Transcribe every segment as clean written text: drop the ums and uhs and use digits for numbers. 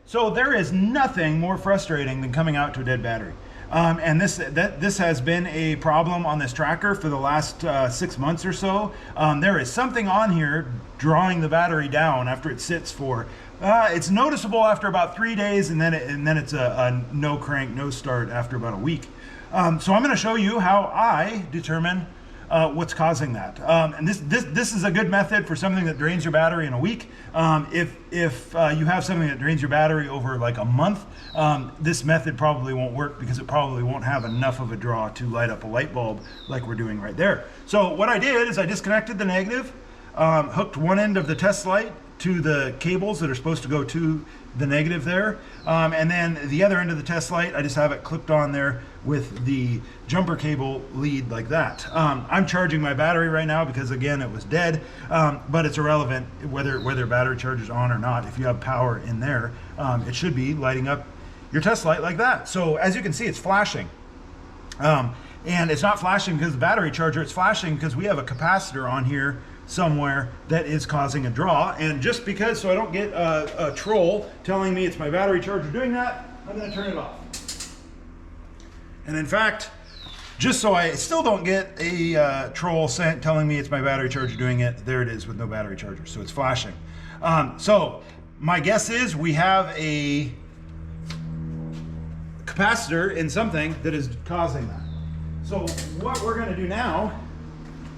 So there is nothing more frustrating than coming out to a dead battery. And this has been a problem on this tracker for the last 6 months or so. There is something on here drawing the battery down after it sits for, it's noticeable after about 3 days, and then it's a no crank, no start after about a week. So I'm going to show you how I determine what's causing that. And this is a good method for something that drains your battery in a week. If you have something that drains your battery over like a month, this method probably won't work because it probably won't have enough of a draw to light up a light bulb like we're doing right there. So what I did is I disconnected the negative, hooked one end of the test light to the cables that are supposed to go to the negative there, and then the other end of the test light, I just have it clipped on there with the jumper cable lead like that. I'm charging my battery right now because again it was dead, but it's irrelevant whether battery charge is on or not. If you have power in there, it should be lighting up your test light like that. So as you can see, it's flashing. And it's not flashing because of the battery charger, it's flashing because we have a capacitor on here somewhere that is causing a draw. And just because, so I don't get a troll telling me it's my battery charger doing that, I'm going to turn it off. And in fact, just so I still don't get a troll telling me it's my battery charger doing it, there it is with no battery charger, so it's flashing. So my guess is we have a capacitor in something that is causing that. So what we're going to do now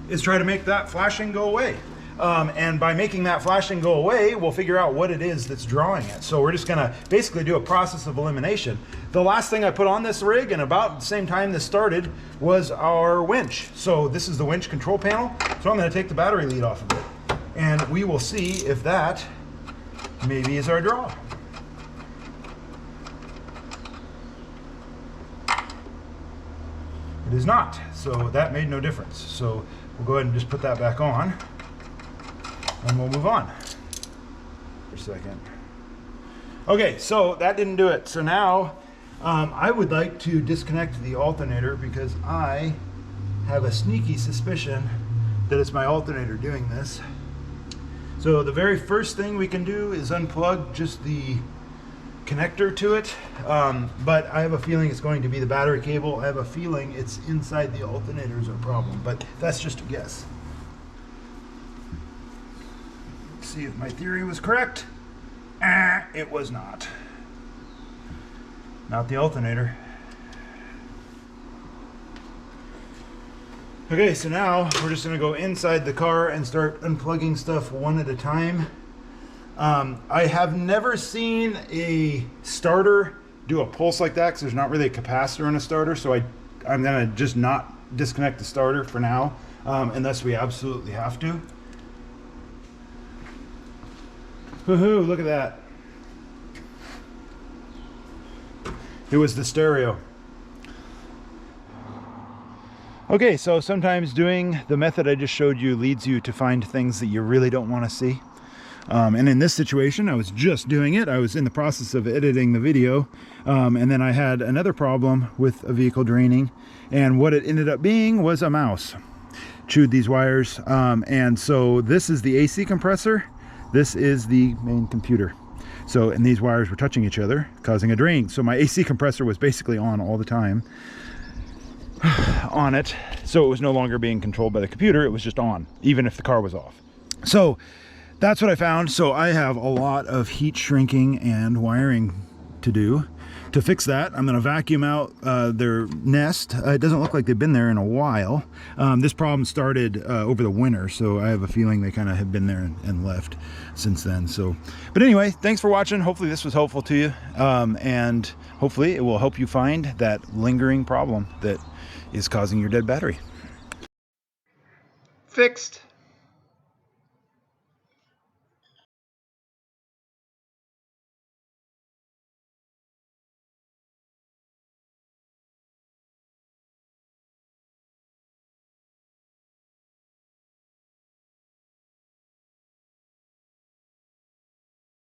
is try to make that flashing go away. And by making that flashing go away, we'll figure out what it is that's drawing it. So we're just gonna basically do a process of elimination. The last thing I put on this rig, and about the same time this started, was our winch. So this is the winch control panel. So I'm gonna take the battery lead off of it, and we will see if that maybe is our draw. It is not, so that made no difference. So we'll go ahead and just put that back on, and we'll move on for a second. Okay, so that didn't do it. So now I would like to disconnect the alternator because I have a sneaky suspicion that it's my alternator doing this. So the very first thing we can do is unplug just the connector to it, but I have a feeling it's going to be the battery cable. I have a feeling it's inside the alternator is our problem, but that's just a guess. Let's see if my theory was correct. It was not. Not the alternator. Okay, so now we're just going to go inside the car and start unplugging stuff one at a time. I have never seen a starter do a pulse like that because there's not really a capacitor in a starter, so I'm going to just not disconnect the starter for now, unless we absolutely have to. Woohoo, look at that. It was the stereo. Okay, so sometimes doing the method I just showed you leads you to find things that you really don't want to see. And in this situation, I was just doing it. I was in the process of editing the video, and then I had another problem with a vehicle draining, and what it ended up being was a mouse chewed these wires. And so this is the AC compressor, this is the main computer. So, and these wires were touching each other, causing a drain. So my AC compressor was basically on all the time on it, so it was no longer being controlled by the computer, it was just on, even if the car was off. So that's what I found. So I have a lot of heat shrinking and wiring to do. To fix that, I'm going to vacuum out their nest. It doesn't look like they've been there in a while. This problem started over the winter, so I have a feeling they kind of have been there and left since then. So, but anyway, thanks for watching. Hopefully this was helpful to you, and hopefully it will help you find that lingering problem that is causing your dead battery. Fixed.